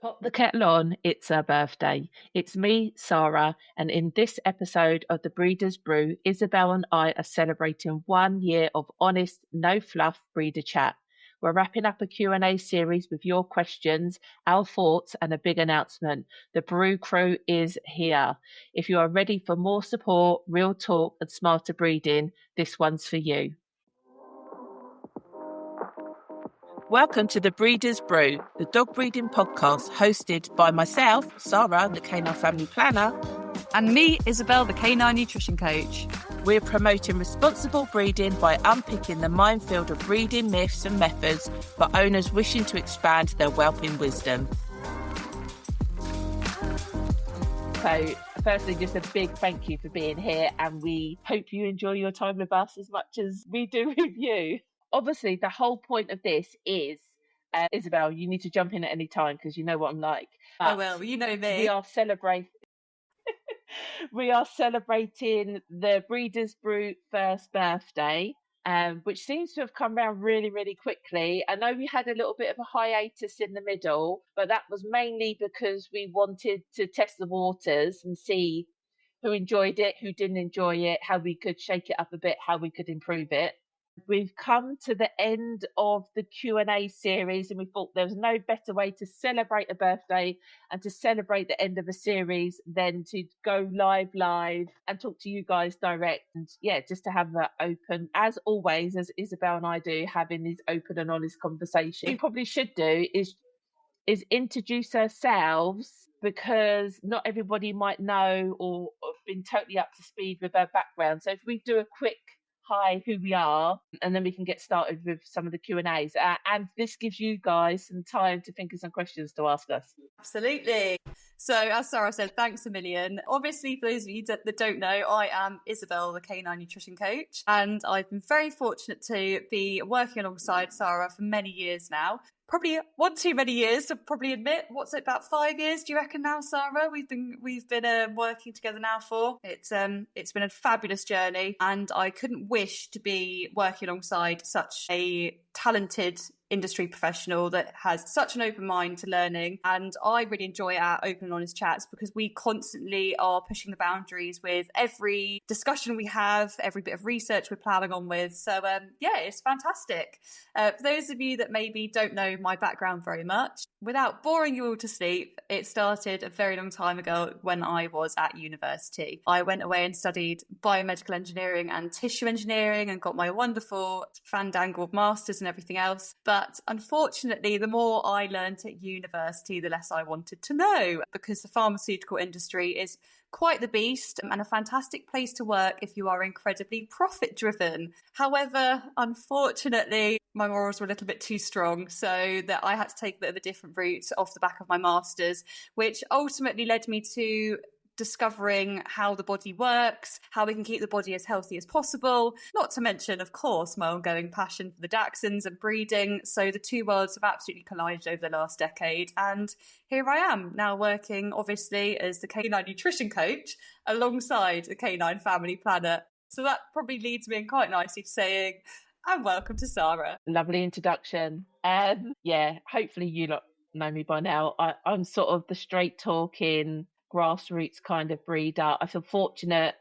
Pop the kettle on, it's her birthday. It's me, Sarah, and in this episode of the Breeders Brew, Isabel and I are celebrating 1 year of honest, no-fluff breeder chat. We're wrapping up a Q&A series with your questions, our thoughts, and a big announcement. The Brew Crew is here. If you are ready for more support, real talk, and smarter breeding, this one's for you. Welcome to the Breeders Brew, the dog breeding podcast hosted by myself, Sarah, the Canine Family Planner, and me, Isabel, the Canine Nutrition Coach. We're promoting responsible breeding by unpicking the minefield of breeding myths and methods for owners wishing to expand their whelping wisdom. So, firstly, just a big thank you for being here, and we hope you enjoy your time with us as much as we do with you. Obviously, the whole point of this is, Isabel, you need to jump in at any time because you know what I'm like. But I will, you know me. We are celebrating the Breeders Brew first birthday, which seems to have come around really, really quickly. I know we had a little bit of a hiatus in the middle, but that was mainly because we wanted to test the waters and see who enjoyed it, who didn't enjoy it, how we could shake it up a bit, how we could improve it. We've come to the end of the Q&A series, and we thought there was no better way to celebrate a birthday and to celebrate the end of a series than to go live and talk to you guys direct. And yeah, just to have that open, as always, as Isabel and I do, having these open and honest conversations. What we probably should do is introduce ourselves, because not everybody might know or have been totally up to speed with our background. So if we do a quick hi, who we are, and then we can get started with some of the Q&As. And this gives you guys some time to think of some questions to ask us. Absolutely. So as Sarah said, thanks a million. Obviously, for those of you that don't know, I am Isabel, the Canine Nutrition Coach, and I've been very fortunate to be working alongside Sarah for many years now. Probably one too many years to probably admit. What's it, about 5 years, do you reckon now, Sarah? We've been working together now for. It's been a fabulous journey, and I couldn't wish to be working alongside such a talented industry professional that has such an open mind to learning. And I really enjoy our open and honest chats because we constantly are pushing the boundaries with every discussion we have, every bit of research we're plowing on with. So yeah, it's fantastic. For those of you that maybe don't know my background very much, without boring you all to sleep, it started a very long time ago when I was at university. I went away and studied biomedical engineering and tissue engineering and got my wonderful fandangled masters and everything else. But unfortunately, the more I learned at university, the less I wanted to know, because the pharmaceutical industry is quite the beast and a fantastic place to work if you are incredibly profit driven. However, unfortunately, my morals were a little bit too strong, so that I had to take a bit of a different route off the back of my masters, which ultimately led me to discovering how the body works, how we can keep the body as healthy as possible, not to mention, of course, my ongoing passion for the Dachshunds and breeding. So the two worlds have absolutely collided over the last decade, and here I am now working obviously as the Canine Nutrition Coach alongside the Canine Family Planner. So that probably leads me in quite nicely to saying, and welcome to Sarah. Lovely introduction. Yeah, hopefully you lot know me by now. I'm sort of the straight talking, grassroots kind of breeder. I feel fortunate.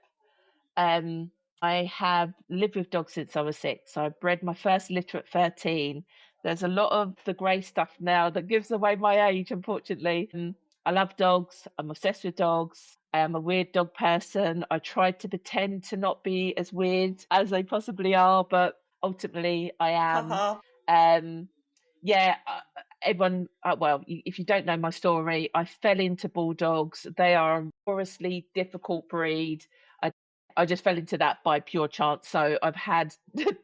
I have lived with dogs since I was 6. So I bred my first litter at 13. There's a lot of the grey stuff now that gives away my age, unfortunately. I love dogs. I'm obsessed with dogs. I am a weird dog person. I tried to pretend to not be as weird as they possibly are, but ultimately I am. Yeah, everyone, well, if you don't know my story, I fell into bulldogs. They are a notoriously difficult breed. I just fell into that by pure chance. So I've had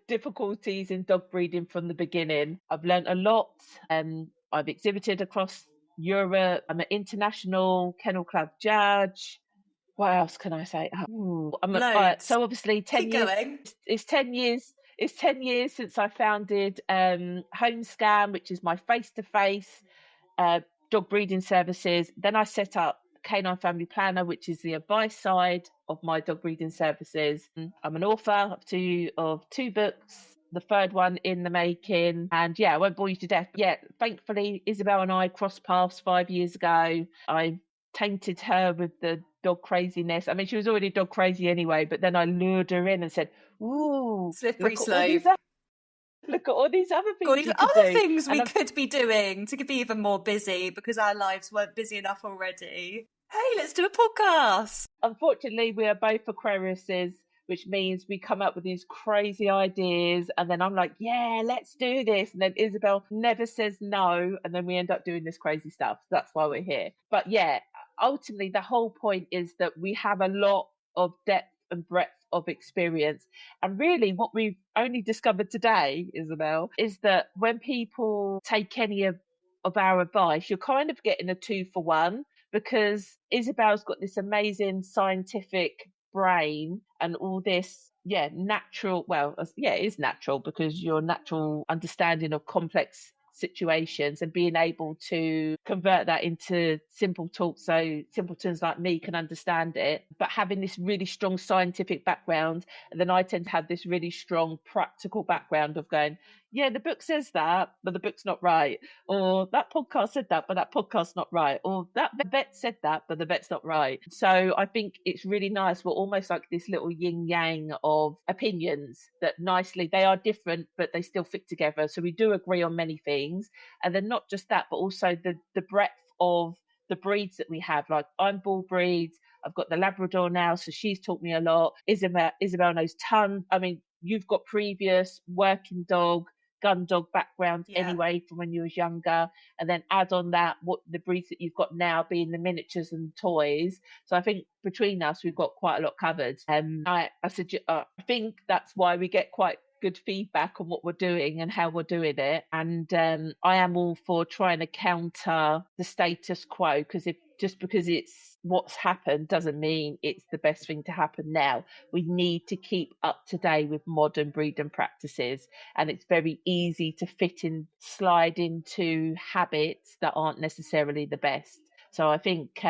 difficulties in dog breeding from the beginning. I've learned a lot. I've exhibited across Europe. I'm an international kennel club judge. What else can I say? So obviously 10 years. It's 10 years. It's 10 years since I founded Homescan, which is my face-to-face dog breeding services. Then I set up Canine Family Planner, which is the advice side of my dog breeding services. I'm an author of two books. the third one in the making. And yeah, I won't bore you to death. But yeah, thankfully, Isabel and I crossed paths 5 years ago. I tainted her with the dog craziness. I mean, she was already dog crazy anyway, but then I lured her in and said, "Ooh, Slippery look at all these slope. look at all these other Got things even you could other do." things we And could be doing to be even more busy because our lives weren't busy enough already. Hey, let's do a podcast. unfortunately, we are both Aquariuses, which means we come up with these crazy ideas, and then I'm like, "Yeah, let's do this," and then Isabel never says no, and then we end up doing this crazy stuff. That's why we're here. But yeah, ultimately, the whole point is that we have a lot of depth and breadth of experience, and really, what we've only discovered today, Isabel, is that when people take any of our advice, you're kind of getting a 2 for 1, because Isabel's got this amazing scientific brain and all this, yeah, natural, well, yeah, it is natural, because your natural understanding of complex situations and being able to convert that into simple talk so simpletons like me can understand it, but having this really strong scientific background. And then I tend to have this really strong practical background of going, yeah, the book says that, but the book's not right, or that podcast said that, but that podcast's not right, or that vet said that, but the vet's not right. So I think it's really nice. We're almost like this little yin yang of opinions that nicely, they are different, but they still fit together. So we do agree on many things. And then not just that, but also the breadth of the breeds that we have. Like, I'm bull breeds. I've got the Labrador now, so she's taught me a lot. Isabel knows tons. I mean, you've got previous working dog, gun dog background anyway from when you was younger, and then add on that what the breeds that you've got now being the miniatures and toys. So I think between us we've got quite a lot covered. I think that's why we get quite good feedback on what we're doing and how we're doing it. And I am all for trying to counter the status quo, because if just because it's what's happened doesn't mean it's the best thing to happen now. We need to keep up to date with modern breeding practices, and it's very easy to slide into habits that aren't necessarily the best. So I think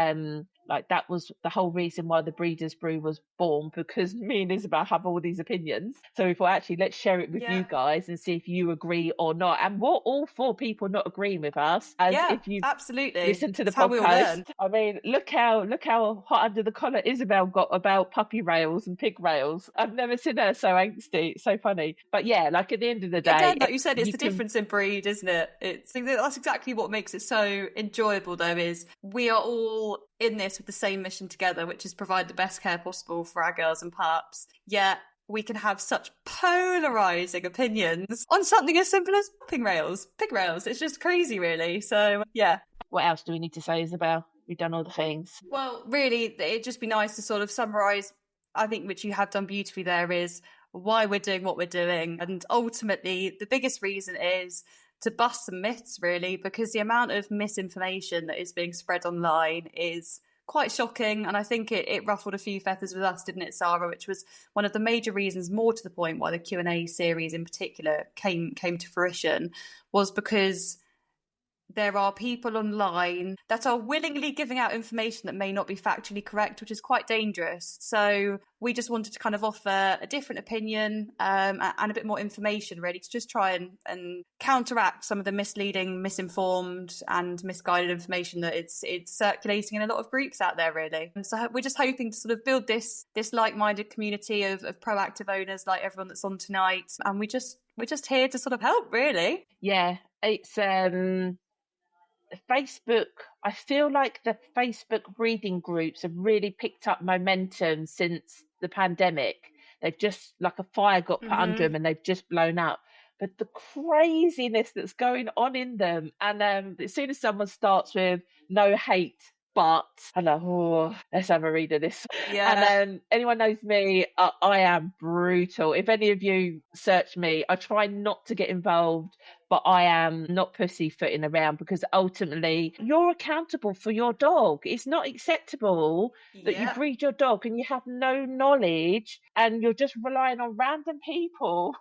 like that was the whole reason why the Breeders Brew was born, because me and Isabel have all these opinions. So we thought, actually, let's share it with you guys and see if you agree or not. And we're all for people not agreeing with us, as if you absolutely listen to the That's how we all learn. podcast. I mean, look how hot under the collar Isabel got about puppy rails and pig rails. I've never seen her so angsty. It's so funny. But yeah, like at the end of the day, Again, like you said, it's the difference in breed, isn't it? That's exactly what makes it so enjoyable, though, is we are all in this with the same mission together, which is provide the best care possible for our girls and pups. Yet we can have such polarizing opinions on something as simple as pig rails. It's just crazy, really. So yeah. What else do we need to say, Isabel? We've done all the things. Well, really, it'd just be nice to sort of summarize, I think, which you have done beautifully there, is why we're doing what we're doing. And ultimately, the biggest reason is to bust some myths, really, because the amount of misinformation that is being spread online is quite shocking. And I think it ruffled a few feathers with us, didn't it, Sarah? Which was one of the major reasons, more to the point, why the Q&A series in particular came to fruition, was because there are people online that are willingly giving out information that may not be factually correct, which is quite dangerous. So we just wanted to kind of offer a different opinion and a bit more information, really, to just try and counteract some of the misleading, misinformed and misguided information that it's circulating in a lot of groups out there, really. And so we're just hoping to sort of build this like-minded community of proactive owners like everyone that's on tonight. And we're just here to sort of help, really. Yeah, it's Facebook. I feel like the Facebook breeding groups have really picked up momentum since the pandemic. They've just, like a fire got put under them and they've just blown up. But the craziness that's going on in them, and as soon as someone starts with no hate, but I'm like, oh, let's have a read of this. Yeah. And anyone knows me, I am brutal. If any of you search me, I try not to get involved, but I am not pussyfooting around, because ultimately you're accountable for your dog. It's not acceptable that you breed your dog and you have no knowledge and you're just relying on random people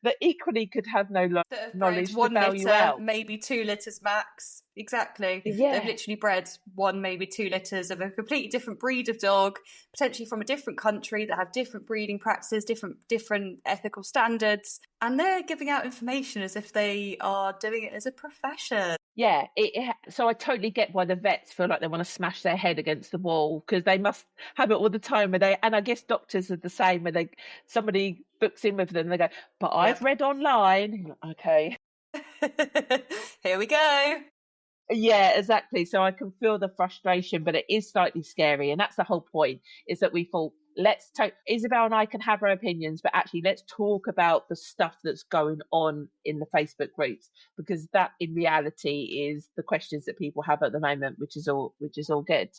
that equally could have no knowledge to bail you out. Maybe 2 litters max. Exactly. They've Yeah, literally bred one, maybe 2 litters of a completely different breed of dog, potentially from a different country that have different breeding practices, different ethical standards, and they're giving out information as if they are doing it as a profession. yeah. So I totally get why the vets feel like they want to smash their head against the wall, because they must have it all the time. And I guess doctors are the same. When somebody books in with them, they go, "But I've Yep. read online." Okay. Here we go. Yeah, exactly. So I can feel the frustration, but it is slightly scary. And that's the whole point, is that we thought, Isabel and I can have our opinions, but actually let's talk about the stuff that's going on in the Facebook groups, because that in reality is the questions that people have at the moment, which is all good.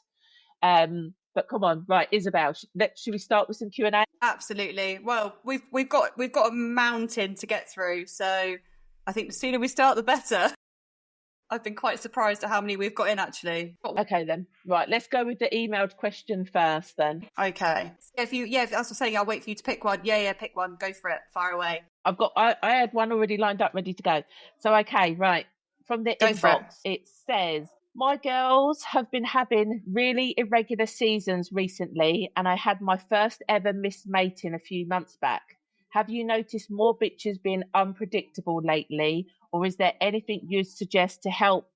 But come on, right, Isabel, should we start with some Q&A? Absolutely. Well, we've got a mountain to get through, so I think the sooner we start, the better. I've been quite surprised at how many we've got in, actually. Okay then. Right, let's go with the emailed question first then. Okay. As I was saying, I'll wait for you to pick one. Yeah, pick one. Go for it. Fire away. I had one already lined up, ready to go. So okay, right. From the Go for it. inbox, it says, my girls have been having really irregular seasons recently, and I had my first ever missed mating a few months back. Have you noticed more bitches being unpredictable lately, or is there anything you'd suggest to help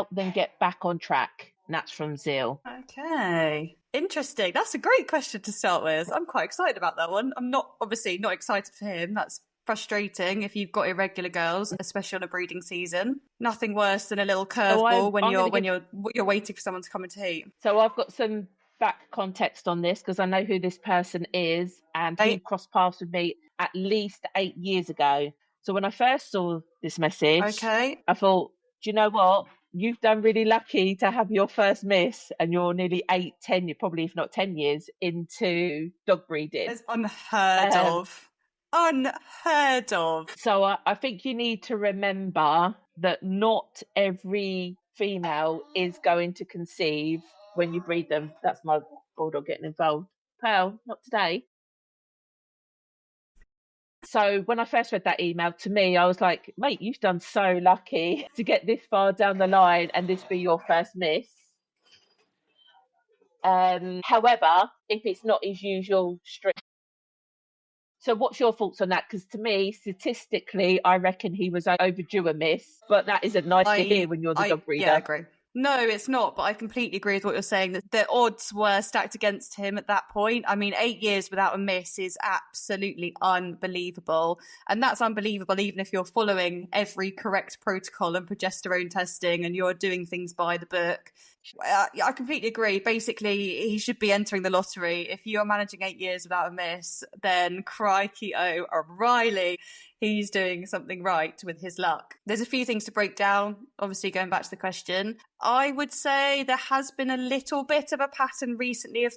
them get back on track? And that's from Zil. Okay. Interesting. That's a great question to start with. I'm quite excited about that one. I'm obviously not excited for him. That's frustrating if you've got irregular girls, especially on a breeding season. Nothing worse than a little curveball when you're waiting for someone to come into heat. So I've got some back context on this, because I know who this person is, and he crossed paths with me at least 8 years ago. So when I first saw this message, I thought, do you know what? You've done really lucky to have your first miss, and you're nearly 8, 10, probably if not 10 years into dog breeding. It's unheard of. Unheard of. So I think you need to remember that not every female is going to conceive when you breed them. That's my bulldog getting involved. Well, not today. So when I first read that email, to me, I was like, mate, you've done so lucky to get this far down the line and this be your first miss. However, if it's not his usual strict. So what's your thoughts on that? Because to me, statistically, I reckon he was overdue a miss, but that isn't nice to hear when you're the dog breeder. Yeah, I agree. No, it's not, but I completely agree with what you're saying, that the odds were stacked against him at that point. I mean, 8 years without a miss is absolutely unbelievable. And that's unbelievable even if you're following every correct protocol and progesterone testing and you're doing things by the book. I completely agree. Basically, he should be entering the lottery. If you are managing 8 years without a miss, then crikey, O'Reilly, he's doing something right with his luck. There's a few things to break down. Obviously, going back to the question, I would say there has been a little bit of a pattern recently of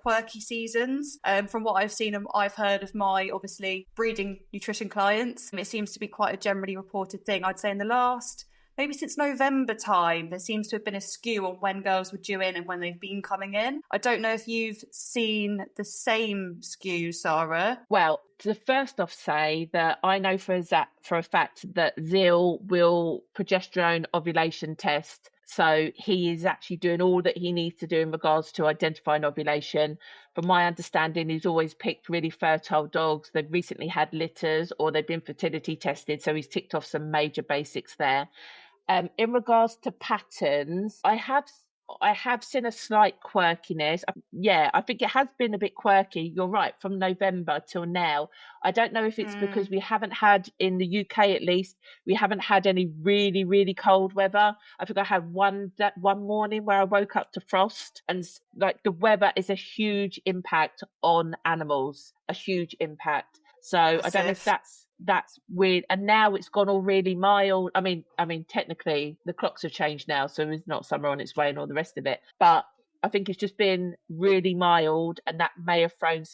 quirky seasons. From what I've seen and I've heard of my, obviously, breeding nutrition clients, it seems to be quite a generally reported thing. I'd say in the last, maybe since November time, there seems to have been a skew on when girls were due in and when they've been coming in. I don't know if you've seen the same skew, Sarah. Well, to first off say that I know for a fact that Zil will progesterone ovulation test. So he is actually doing all that he needs to do in regards to identifying ovulation. From my understanding, he's always picked really fertile dogs. They've recently had litters or they've been fertility tested. So he's ticked off some major basics there. In regards to patterns, I have seen a slight quirkiness. Yeah, I think it has been a bit quirky. You're right, from November till now. I don't know if it's because we haven't had, in the UK at least, we haven't had any really, really cold weather. I think I had one morning where I woke up to frost, and like the weather is a huge impact on animals, a huge impact. So I don't know if that's weird. And now it's gone all really mild. I mean, technically the clocks have changed now, so it's not summer on its way and all the rest of it. But I think it's just been really mild, and that may have thrown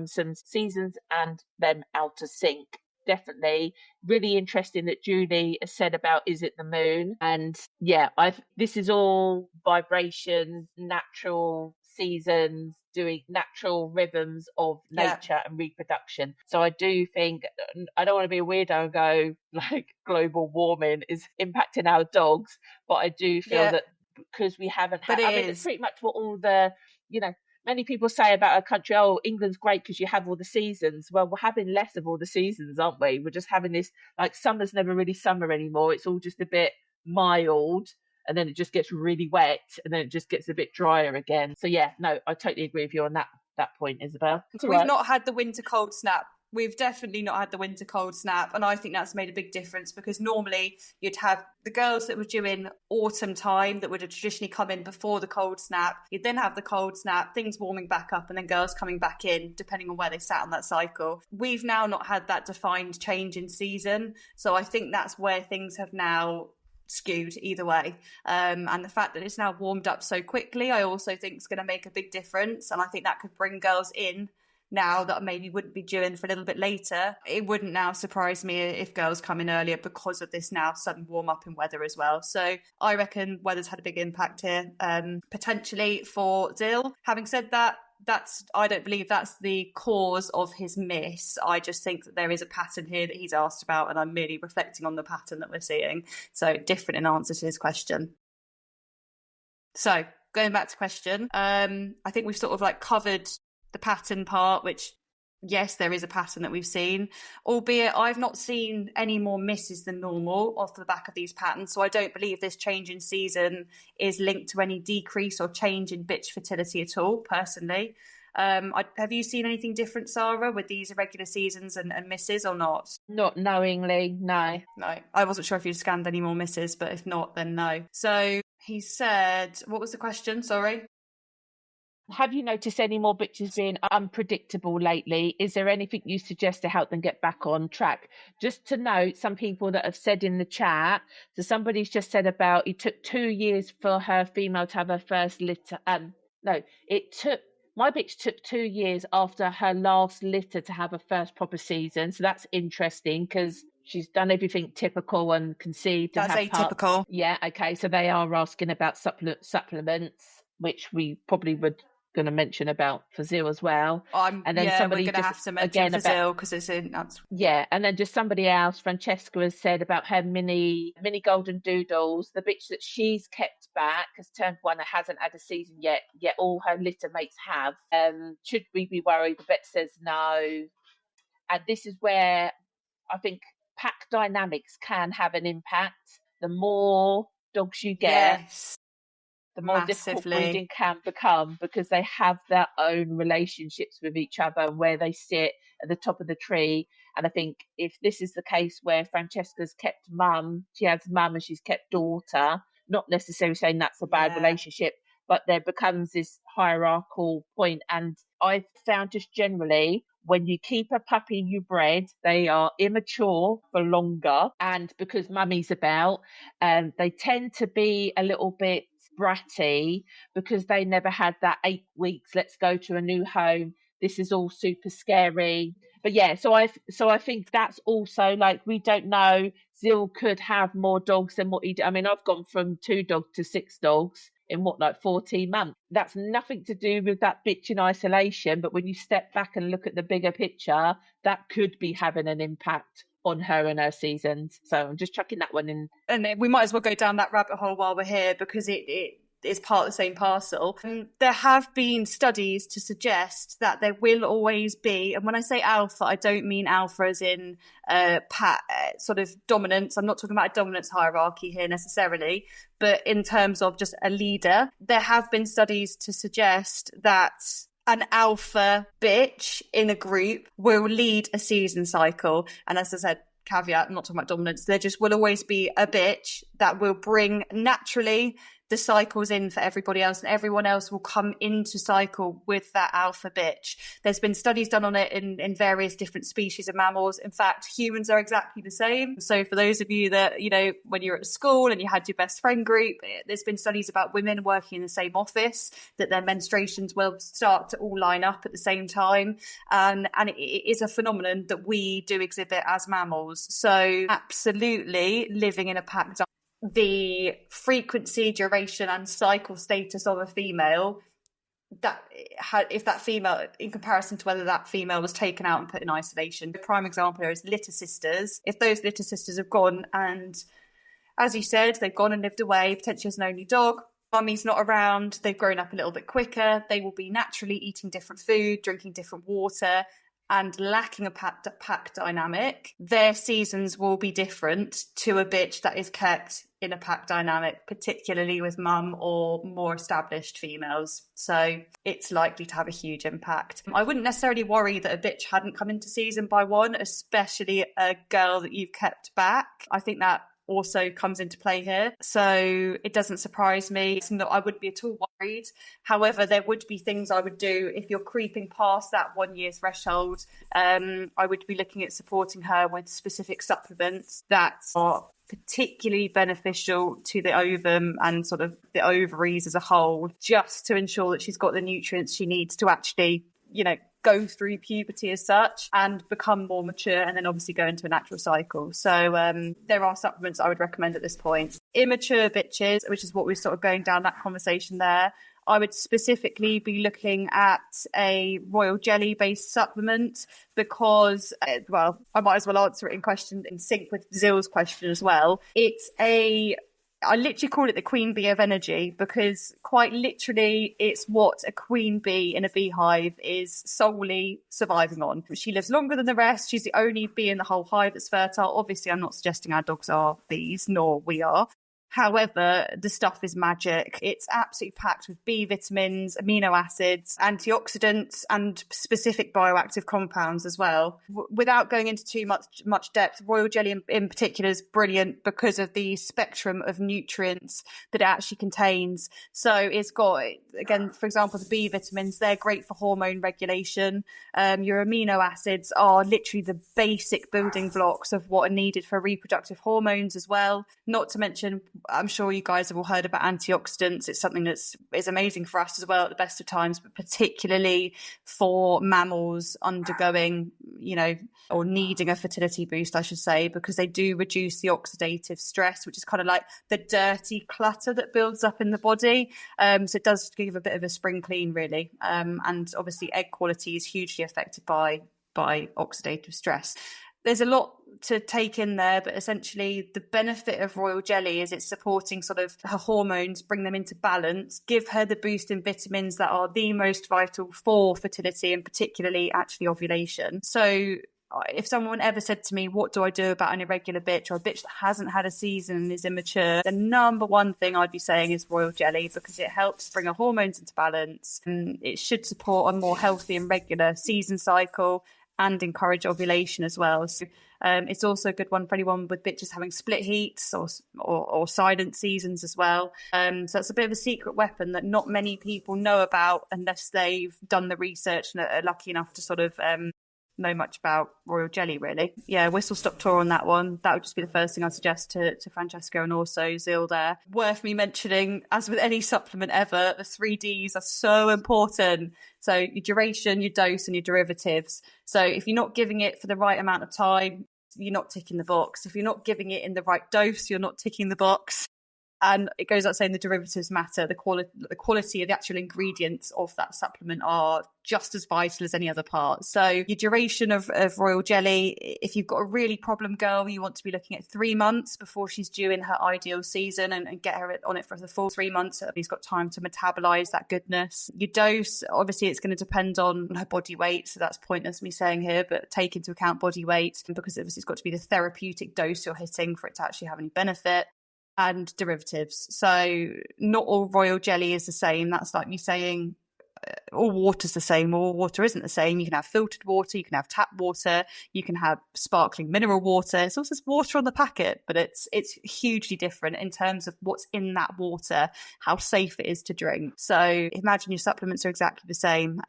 some seasons and them out of sync. Definitely really interesting that Julie has said about, is it the moon? And yeah, this is all vibrations, natural seasons, doing natural rhythms of Yeah. nature and reproduction. So I do think, I don't want to be a weirdo and go like global warming is impacting our dogs, but I do feel Yeah. that because we haven't had, But it I mean, it's is. pretty much what all the, you know, many people say about a country, oh, England's great because you have all the seasons. Well, we're having less of all the seasons, aren't we? We're just having this, like, summer's never really summer anymore. It's all just a bit mild, and then it just gets really wet, and then it just gets a bit drier again. So yeah, no, I totally agree with you on that point, Isabel. We've not had the winter cold snap. We've definitely not had the winter cold snap, and I think that's made a big difference, because normally you'd have the girls that were due in autumn time that would have traditionally come in before the cold snap. You'd then have the cold snap, things warming back up, and then girls coming back in, depending on where they sat on that cycle. We've now not had that defined change in season, so I think that's where things have now skewed either way, and the fact that it's now warmed up so quickly, I also think is going to make a big difference, and I think that could bring girls in now that maybe wouldn't be due in for a little bit later. It wouldn't now surprise me if girls come in earlier because of this now sudden warm up in weather as well. So I reckon weather's had a big impact here, potentially for Dill. Having said that, I don't believe that's the cause of his miss. I just think that there is a pattern here that he's asked about, and I'm merely reflecting on the pattern that we're seeing. So different in answer to his question. So going back to question, I think we've sort of like covered the pattern part, which yes, there is a pattern that we've seen, albeit I've not seen any more misses than normal off the back of these patterns. So I don't believe this change in season is linked to any decrease or change in bitch fertility at all, personally. Have you seen anything different, Sarah, with these irregular seasons and misses or not? Not knowingly, no. No. I wasn't sure if you'd scanned any more misses, but if not, then no. So he said, what was the question? Sorry. Have you noticed any more bitches being unpredictable lately? Is there anything you suggest to help them get back on track? Just to note, some people that have said in the chat, so somebody's just said about it took 2 years for her female to have her first litter. No, my bitch took 2 years after her last litter to have her first proper season. So that's interesting because she's done everything typical and conceived. That's and have atypical. Yeah, okay. So they are asking about supplements, which we probably would going to mention about Fazil as well. And then somebody we're going to have to mention Fazil because it's in. Yeah, and then just somebody else, Francesca, has said about her mini golden doodles. The bitch that she's kept back has turned one and hasn't had a season yet all her litter mates have. Should we be worried? The vet says no. And this is where I think pack dynamics can have an impact. The more dogs you get, the more difficult breeding can become, because they have their own relationships with each other and where they sit at the top of the tree. And I think if this is the case where Francesca's kept mum, she has mum and she's kept daughter, not necessarily saying that's a bad relationship, but there becomes this hierarchical point. And I've found just generally, when you keep a puppy you bred, they are immature for longer. And because mummy's about, they tend to be a little bit bratty because they never had that 8 weeks, let's go to a new home, this is all super scary. But yeah, so I think that's also, like, we don't know, Zil could have more dogs than what he did. I mean, I've gone from 2 dogs to 6 dogs in 14 months. That's nothing to do with that bitch in isolation, but when you step back and look at the bigger picture, that could be having an impact on her and her seasons. So I'm just chucking that one in. And we might as well go down that rabbit hole while we're here, because it is part of the same parcel. There have been studies to suggest that there will always be, and when I say alpha, I don't mean alpha as in sort of dominance. I'm not talking about a dominance hierarchy here necessarily, but in terms of just a leader. There have been studies to suggest that an alpha bitch in a group will lead a season cycle. And as I said, caveat, I'm not talking about dominance, there just will always be a bitch that will bring naturally the cycles in for everybody else, and everyone else will come into cycle with that alpha bitch. There's been studies done on it in various different species of mammals. In fact, humans are exactly the same. So for those of you that, you know, when you're at school and you had your best friend group, there's been studies about women working in the same office, that their menstruations will start to all line up at the same time. And it is a phenomenon that we do exhibit as mammals. So absolutely living in a pack, the frequency, duration and cycle status of a female if that female, in comparison to whether that female was taken out and put in isolation. The prime example here is litter sisters. If those litter sisters have gone and, as you said, they've gone and lived away, potentially as an only dog, mummy's not around, they've grown up a little bit quicker, they will be naturally eating different food, drinking different water, and lacking a pack dynamic. Their seasons will be different to a bitch that is kept in a pack dynamic, particularly with mum or more established females. So it's likely to have a huge impact. I wouldn't necessarily worry that a bitch hadn't come into season by one, especially a girl that you've kept back. I think that also comes into play here. So it doesn't surprise me. I wouldn't be at all worried. However, there would be things I would do if you're creeping past that 1 year threshold. I would be looking at supporting her with specific supplements that are particularly beneficial to the ovum and sort of the ovaries as a whole, just to ensure that she's got the nutrients she needs to actually, go through puberty as such and become more mature, and then obviously go into a natural cycle. So there are supplements I would recommend at this point. Immature bitches, which is what we're sort of going down that conversation there, I would specifically be looking at a royal jelly based supplement because, well, I might as well answer it in sync with Zill's question as well. I literally call it the queen bee of energy because quite literally it's what a queen bee in a beehive is solely surviving on. She lives longer than the rest. She's the only bee in the whole hive that's fertile. Obviously, I'm not suggesting our dogs are bees, nor we are. However, the stuff is magic. It's absolutely packed with B vitamins, amino acids, antioxidants, and specific bioactive compounds as well. Without going into too much depth, royal jelly in particular is brilliant because of the spectrum of nutrients that it actually contains. So it's got, again, for example, the B vitamins, they're great for hormone regulation. Your amino acids are literally the basic building blocks of what are needed for reproductive hormones as well. Not to mention, I'm sure you guys have all heard about antioxidants. It's something that is amazing for us as well at the best of times, but particularly for mammals undergoing, or needing a fertility boost, I should say, because they do reduce the oxidative stress, which is kind of like the dirty clutter that builds up in the body. So it does give a bit of a spring clean, really. And obviously egg quality is hugely affected by oxidative stress. There's a lot to take in there, but essentially the benefit of royal jelly is it's supporting sort of her hormones, bring them into balance, give her the boost in vitamins that are the most vital for fertility and particularly actually ovulation. So if someone ever said to me, what do I do about an irregular bitch or a bitch that hasn't had a season and is immature, the number one thing I'd be saying is royal jelly, because it helps bring her hormones into balance and it should support a more healthy and regular season cycle and encourage ovulation as well. So it's also a good one for anyone with bitches having split heats or silent seasons as well. So it's a bit of a secret weapon that not many people know about unless they've done the research and are lucky enough to sort of know much about royal jelly, really. Yeah, whistle stop tour on that one. That would just be the first thing I'd suggest to Francesca and also Zill there. Worth me mentioning, as with any supplement ever, the 3Ds are so important. So your duration, your dose, and your derivatives. So if you're not giving it for the right amount of time, you're not ticking the box. If you're not giving it in the right dose, you're not ticking the box. And it goes without saying the derivatives matter. The quality of the actual ingredients of that supplement are just as vital as any other part. So your duration of royal jelly, if you've got a really problem girl, you want to be looking at 3 months before she's due in her ideal season and get her on it for the full 3 months. So she's got time to metabolize that goodness. Your dose, obviously it's going to depend on her body weight. So that's pointless me saying here, but take into account body weight because obviously it's got to be the therapeutic dose you're hitting for it to actually have any benefit. And derivatives. So not all royal jelly is the same. That's like me saying all water's the same. All water isn't the same. You can have filtered water, you can have tap water, you can have sparkling mineral water. It's also water on the packet, but it's hugely different in terms of what's in that water, how safe it is to drink. So imagine your supplements are exactly the same.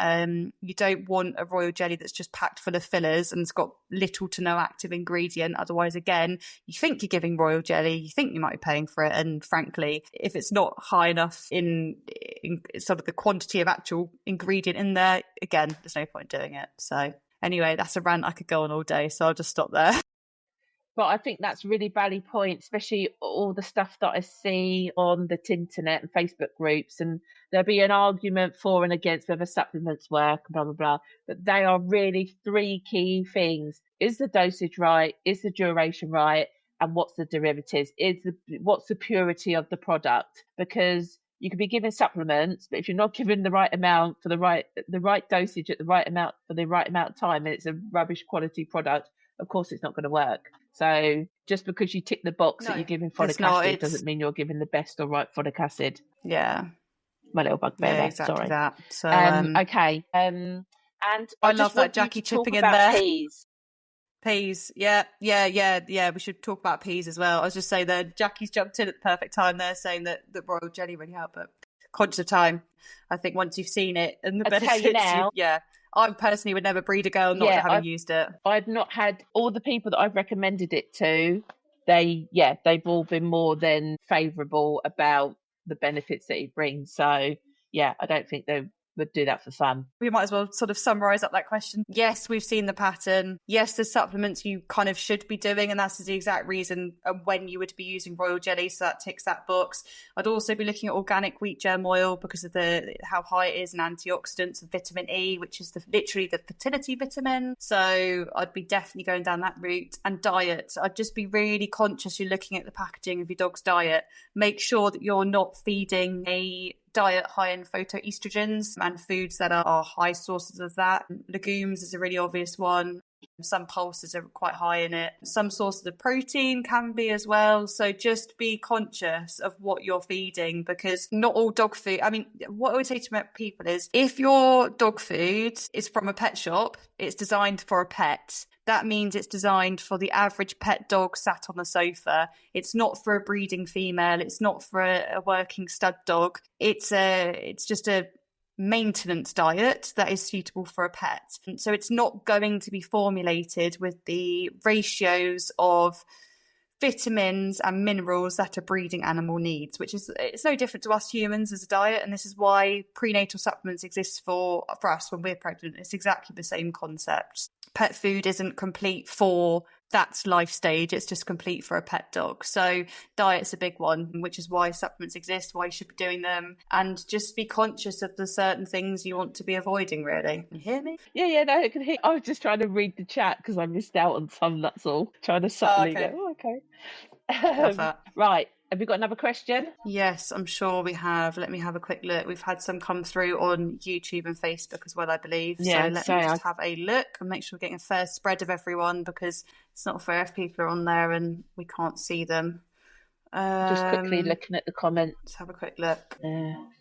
You don't want a royal jelly that's just packed full of fillers and it's got little to no active ingredient. Otherwise, again, you think you're giving royal jelly, you think you might be paying for it, and frankly, if it's not high enough in sort of the quantity of actual ingredient in there, again, there's no point doing it. So anyway, that's a rant I could go on all day, so I'll just stop there. But I think that's a really valid point, especially all the stuff that I see on the internet and Facebook groups. And there'll be an argument for and against whether supplements work, blah, blah, blah. But they are really three key things. Is the dosage right? Is the duration right? And what's the derivatives? What's the purity of the product? Because you could be given supplements, but if you're not given the right amount for the right dosage at the right amount for the right amount of time, and it's a rubbish quality product, of course it's not going to work. So just because you tick the box that you're giving folic acid doesn't mean you're giving the best or right folic acid. Yeah. My little bugbear there. Exactly. Sorry. That. So okay. And I love that Jackie chipping in there. Peas. Yeah. We should talk about peas as well. I was just saying that Jackie's jumped in at the perfect time there, saying that royal jelly really helped, but conscious of time. I think once you've seen it and the benefits, I personally would never breed a girl not having used it. I've not had all the people that I've recommended it to. They've all been more than favourable about the benefits that it brings. So yeah, I don't think they would do that for fun. We might as well sort of summarise up that question. Yes, we've seen the pattern. Yes, there's supplements you kind of should be doing, and that's the exact reason when you would be using royal jelly, so that ticks that box. I'd also be looking at organic wheat germ oil because of how high it is in antioxidants and vitamin E, which is literally the fertility vitamin. So I'd be definitely going down that route. And diet, I'd just be really conscious you're looking at the packaging of your dog's diet. Make sure that you're not feeding a diet high in phytoestrogens and foods that are high sources of that. Legumes is a really obvious one. Some pulses are quite high in it. Some sources of protein can be as well. So just be conscious of what you're feeding, because not all dog food. I mean, what I would say to people is, if your dog food is from a pet shop, it's designed for a pet. That means it's designed for the average pet dog sat on the sofa. It's not for a breeding female. It's not for a working stud dog. It's just a maintenance diet that is suitable for a pet. So it's not going to be formulated with the ratios of vitamins and minerals that a breeding animal needs, which is, it's no different to us humans as a diet. And this is why prenatal supplements exist for us when we're pregnant. It's exactly the same concept. Pet food isn't complete for that life stage, it's just complete for a pet dog. So diet's a big one, which is why supplements exist, why you should be doing them, and just be conscious of the certain things you want to be avoiding, really. Can you hear me? Yeah, no, I can hear. I was just trying to read the chat because I missed out on some, that's all. Trying to subtly go, okay. Love that. Right, have we got another question? Yes, I'm sure we have. Let me have a quick look. We've had some come through on YouTube and Facebook as well, I believe. Yeah, so let me just have a look and make sure we're getting a fair spread of everyone, because it's not fair if people are on there and we can't see them. Just quickly looking at the comments. Let's have a quick look.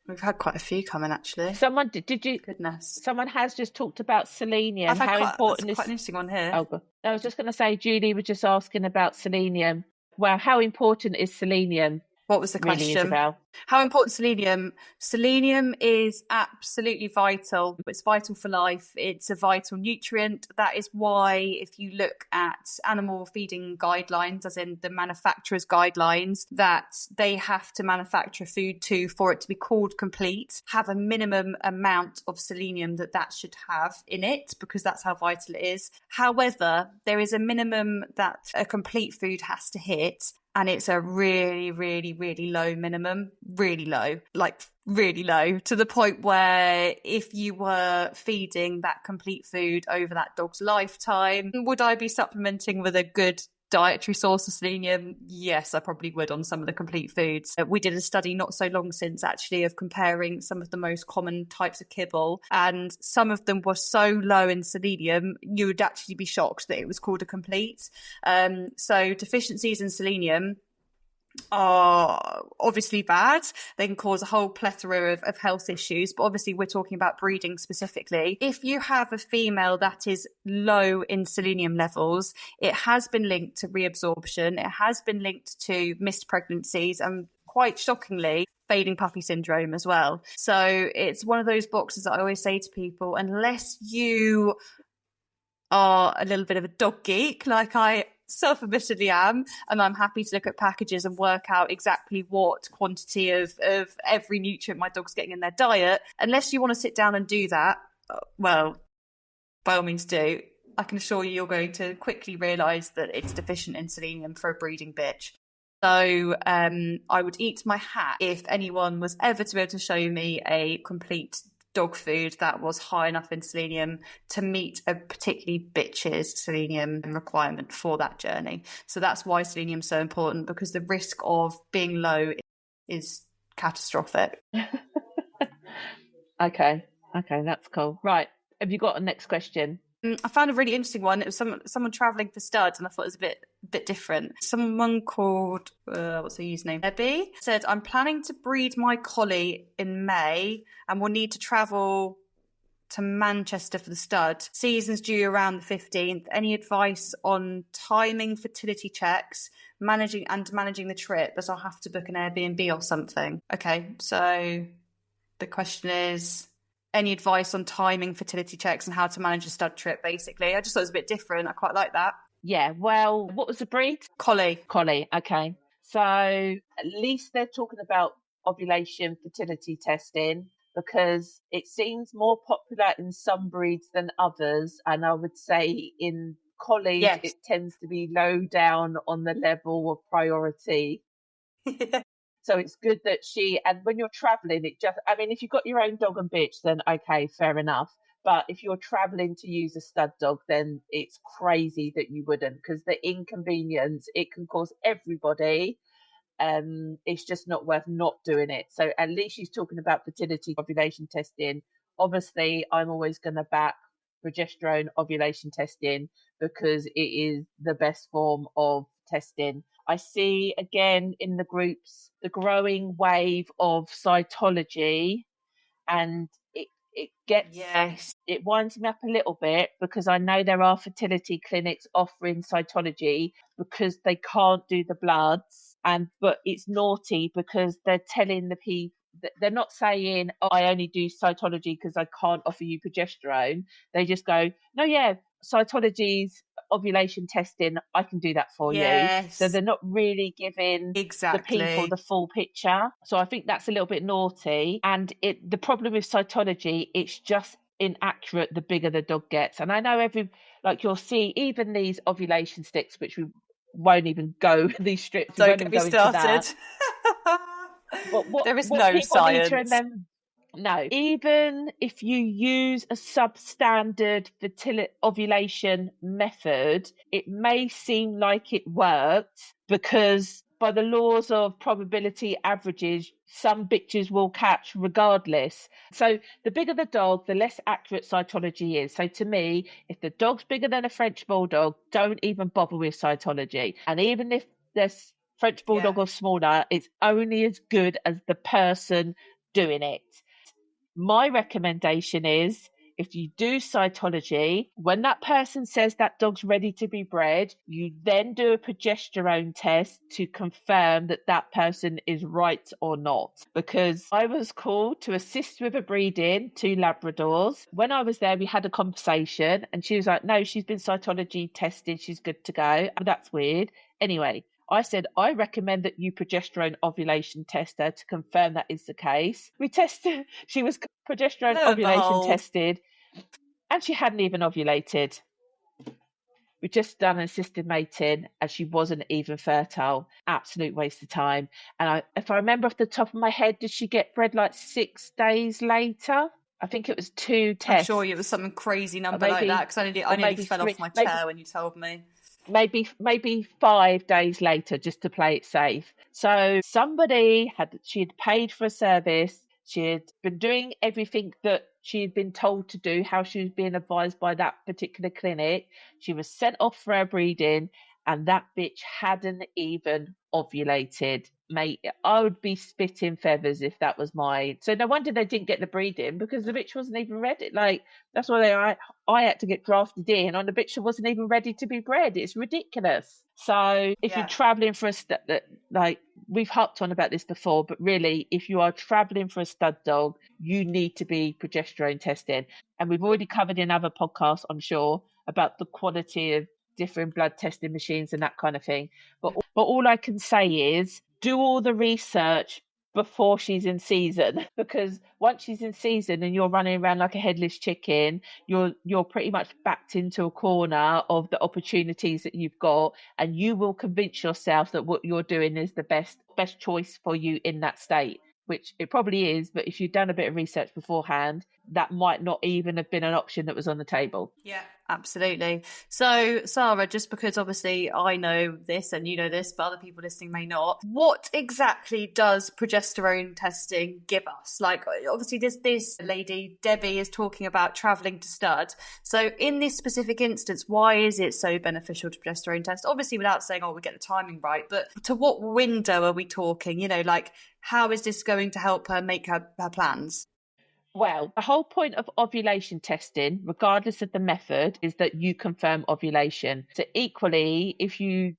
We've had quite a few coming, actually. Someone did you? Goodness. Someone has just talked about selenium. I've had how quite, important that's quite an interesting one here. Oh, I was just going to say, Julie was just asking about selenium. Well, how important is selenium? What was the question? Really, Isabel? How important selenium? Selenium is absolutely vital. It's vital for life. It's a vital nutrient. That is why if you look at animal feeding guidelines, as in the manufacturer's guidelines, that they have to manufacture food for it to be called complete, have a minimum amount of selenium that should have in it, because that's how vital it is. However, there is a minimum that a complete food has to hit, and it's a really, really, really low minimum, really low, like really low, to the point where if you were feeding that complete food over that dog's lifetime, would I be supplementing with a good dietary source of selenium? Yes, I probably would on some of the complete foods. We did a study not so long since, actually, of comparing some of the most common types of kibble, and some of them were so low in selenium you would actually be shocked that it was called a complete. So deficiencies in selenium are obviously bad. They can cause a whole plethora of health issues, but obviously we're talking about breeding specifically. If you have a female that is low in selenium levels, it has been linked to reabsorption, it has been linked to missed pregnancies, and quite shockingly, fading puppy syndrome as well. So it's one of those boxes that I always say to people, unless you are a little bit of a dog geek like I self-admittedly am, and I'm happy to look at packages and work out exactly what quantity of every nutrient my dog's getting in their diet, unless you want to sit down and do that, well, by all means do. I can assure you you're going to quickly realise that it's deficient in selenium for a breeding bitch. So I would eat my hat if anyone was ever to be able to show me a complete dog food that was high enough in selenium to meet a particularly bitch's selenium requirement for that journey. So that's why selenium is so important, because the risk of being low is catastrophic. Okay, that's cool. Right, have you got a next question? I found a really interesting one. It was someone travelling for studs, and I thought it was a bit different. Someone called what's her username? Debbie said, "I'm planning to breed my collie in May, and will need to travel to Manchester for the stud. Season's due around the 15th. Any advice on timing fertility checks, managing the trip, as I'll have to book an Airbnb or something?" Okay, so the question is, any advice on timing fertility checks and how to manage a stud trip, basically. I just thought it was a bit different. I quite like that. Yeah, well, what was the breed? Collie. Okay. So at least they're talking about ovulation fertility testing, because it seems more popular in some breeds than others. And I would say in collies, Yes. it tends to be low down on the level of priority. So it's good that and when you're traveling, if you've got your own dog and bitch, then okay, fair enough. But if you're traveling to use a stud dog, then it's crazy that you wouldn't, because the inconvenience it can cause everybody, it's just not worth not doing it. So at least she's talking about fertility ovulation testing. Obviously, I'm always going to back progesterone ovulation testing, because it is the best form of testing. I see again in the groups the growing wave of cytology, and it gets it winds me up a little bit, because I know there are fertility clinics offering cytology because they can't do the bloods, but it's naughty because they're telling the people, they're not saying, "Oh, I only do cytology because I can't offer you progesterone." They just go, "No, yeah, cytology's ovulation testing, I can do that for you." So they're not really giving the people the full picture. So I think that's a little bit naughty. And the problem with cytology, it's just inaccurate the bigger the dog gets. And I know you'll see even these ovulation sticks, which we won't even go these strips. Don't we won't get even me go started. into that. What there is what no people need to science. remember. No, even if you use a substandard ovulation method, it may seem like it worked, because by the laws of probability averages, some bitches will catch regardless. So the bigger the dog, the less accurate cytology is. So to me, if the dog's bigger than a French bulldog, don't even bother with cytology. And even if there's French bulldog or smaller, it's only as good as the person doing it. My recommendation is, if you do cytology, when that person says that dog's ready to be bred, you then do a progesterone test to confirm that that person is right or not. Because I was called to assist with a breeding, 2 Labradors. When I was there, we had a conversation, and she was like, "No, she's been cytology tested, she's good to go." Oh, that's weird. Anyway, I said, "I recommend that you progesterone ovulation test her to confirm that is the case." We tested, she was progesterone ovulation tested, and she hadn't even ovulated. We just done assisted mating, and she wasn't even fertile. Absolute waste of time. And if I remember off the top of my head, did she get bred like 6 days later? I think it was 2 tests. I'm sure it was some crazy number like that, because I nearly fell off my chair when you told me. Maybe 5 days later, just to play it safe. So she had paid for a service. She had been doing everything that she had been told to do, how she was being advised by that particular clinic. She was sent off for her breeding, and that bitch hadn't even ovulated. Mate, I would be spitting feathers if that was mine. So no wonder they didn't get the breeding, because the bitch wasn't even ready. Like, that's why I had to get drafted in on a bitch that wasn't even ready to be bred. It's ridiculous. So if you're traveling for a stud, like we've harped on about this before, but really, if you are traveling for a stud dog, you need to be progesterone tested. And we've already covered in other podcasts, I'm sure, about the quality of different blood testing machines and that kind of thing. But all I can say is, do all the research before she's in season, because once she's in season and you're running around like a headless chicken, you're pretty much backed into a corner of the opportunities that you've got, and you will convince yourself that what you're doing is the best choice for you in that state, which it probably is. But if you've done a bit of research beforehand, that might not even have been an option that was on the table. Yeah, absolutely. So, Sarah, just because obviously I know this and you know this, but other people listening may not, what exactly does progesterone testing give us? Like, obviously, this lady, Debbie, is talking about traveling to stud. So, in this specific instance, why is it so beneficial to progesterone test? Obviously, without saying, oh, we get the timing right, but to what window are we talking? You know, like, how is this going to help her make her plans? Well, the whole point of ovulation testing, regardless of the method, is that you confirm ovulation. So equally, if you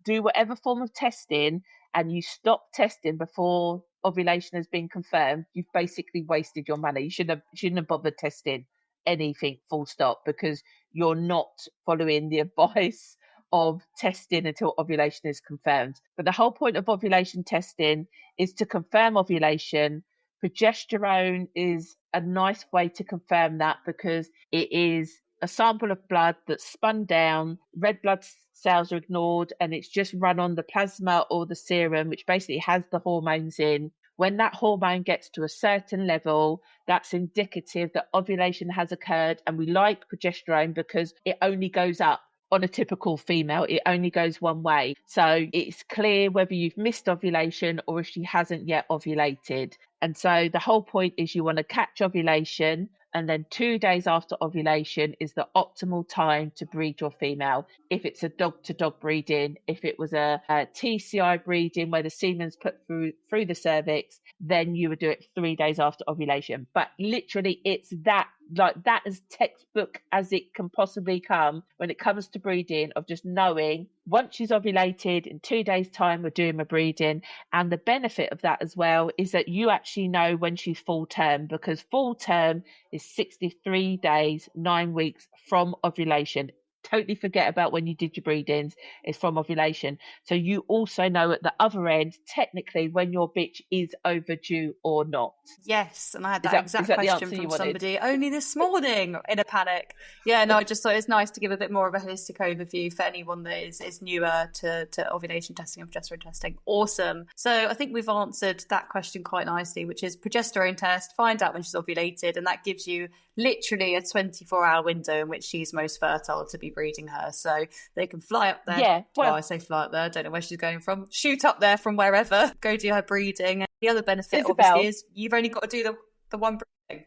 do whatever form of testing and you stop testing before ovulation has been confirmed, you've basically wasted your money. You shouldn't have bothered testing anything, full stop, because you're not following the advice of testing until ovulation is confirmed. But the whole point of ovulation testing is to confirm ovulation. Progesterone is a nice way to confirm that, because it is a sample of blood that's spun down, red blood cells are ignored, and it's just run on the plasma or the serum, which basically has the hormones in. When that hormone gets to a certain level, that's indicative that ovulation has occurred. And we like progesterone because it only goes up. On a typical female, it only goes one way. So it's clear whether you've missed ovulation or if she hasn't yet ovulated. And so the whole point is you want to catch ovulation, and then 2 days after ovulation is the optimal time to breed your female. If it's a dog to dog breeding, if it was a TCI breeding where the semen's put through the cervix, then you would do it 3 days after ovulation. But literally, it's that, like, that is textbook as it can possibly come when it comes to breeding, of just knowing once she's ovulated, in 2 days time we're doing my breeding. And the benefit of that as well is that you actually know when she's full term, because full term is 63 days 9 weeks from ovulation. Totally forget about when you did your breedings, it's from ovulation. So you also know at the other end, technically, when your bitch is overdue or not. Yes, and I had that Is exact that the question answer from you wanted? somebody only this morning in a panic. Yeah, no, I just thought it's nice to give a bit more of a holistic overview for anyone that is newer to ovulation testing and progesterone testing. Awesome. So I think we've answered that question quite nicely, which is progesterone test, find out when she's ovulated, and that gives you literally a 24-hour window in which she's most fertile to be breeding her. So they can fly up there. Yeah, well, I say fly up there, I don't know where she's going from. Shoot up there from wherever, go do her breeding. The other benefit, Isabel, obviously, is you've only got to do the one breeding.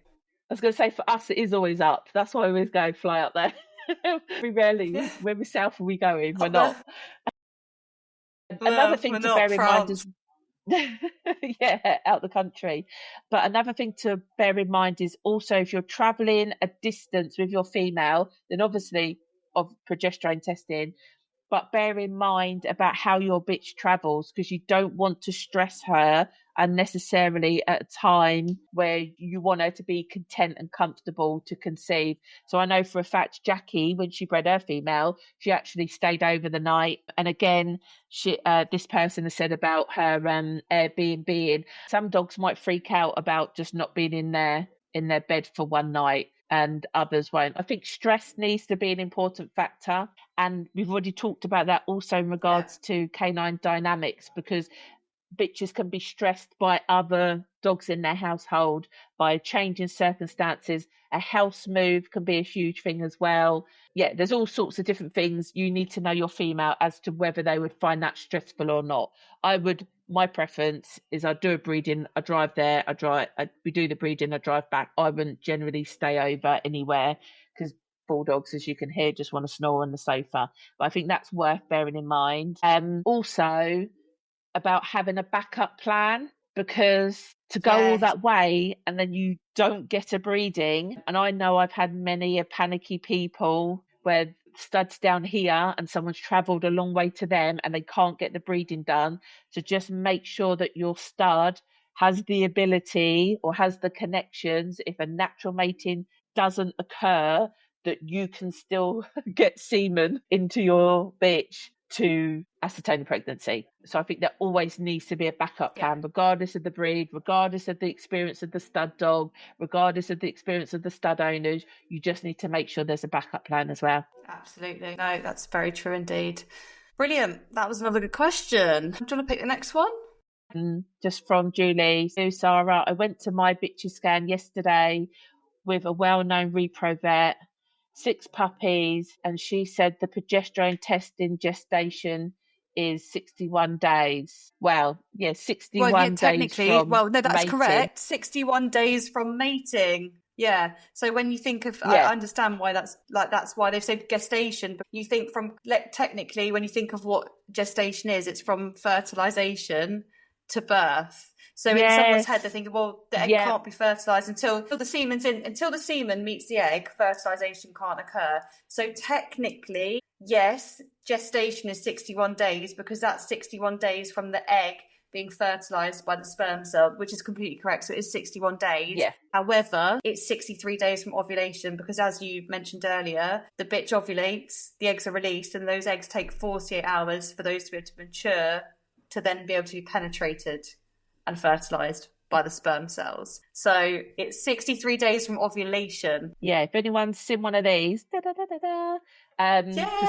I was going to say, for us, it is always up. That's why we always go fly up there. We rarely, when we're south, are we going? We're not. Another thing We're to not bear in mind France. is, yeah, out the country. But another thing to bear in mind is also, if you're traveling a distance with your female, then obviously of progesterone testing, but bear in mind about how your bitch travels, because you don't want to stress her unnecessarily at a time where you want her to be content and comfortable to conceive. So I know for a fact Jackie, when she bred her female, she actually stayed over the night. And again, this person has said about her Airbnb, some dogs might freak out about just not being in their bed for one night, and others won't. I think stress needs to be an important factor. And we've already talked about that also in regards to canine dynamics, because bitches can be stressed by other dogs in their household, by changing circumstances. A house move can be a huge thing as well. Yeah, there's all sorts of different things. You need to know your female as to whether they would find that stressful or not. My preference is I do a breeding, I drive there, we do the breeding, I drive back. I wouldn't generally stay over anywhere, because bulldogs, as you can hear, just want to snore on the sofa. But I think that's worth bearing in mind. Also, about having a backup plan, because to go all that way and then you don't get a breeding, and I know I've had many a panicky people where studs down here and someone's travelled a long way to them and they can't get the breeding done. So just make sure that your stud has the ability or has the connections, if a natural mating doesn't occur, that you can still get semen into your bitch to ascertain a pregnancy. So I think there always needs to be a backup plan, regardless of the breed, regardless of the experience of the stud dog, regardless of the experience of the stud owners. You just need to make sure there's a backup plan as well. Absolutely. No, that's very true indeed. Brilliant. That was another good question. Do you want to pick the next one? Just from Julie. So, Sarah, I went to my bitches scan yesterday with a well-known repro vet, 6 puppies, and she said the progesterone test in gestation is 61 days. Well, yeah, 61 days from no, that's mating. correct. 61 days from mating. Yeah. So when you think of, Yeah. I understand why that's why they've said gestation, but you think from, technically, when you think of what gestation is, it's from fertilization to birth. So in someone's head, they're thinking, well, the egg can't be fertilized until the semen meets the egg, fertilization can't occur. So technically, yes, gestation is 61 days because that's 61 days from the egg being fertilized by the sperm cell, which is completely correct. So it is 61 days. Yeah. However, it's 63 days from ovulation because, as you mentioned earlier, the bitch ovulates, the eggs are released, and those eggs take 48 hours for those to be able to mature to then be able to be penetrated and fertilized by the sperm cells. So it's 63 days from ovulation. Yeah, if anyone's seen one of these, for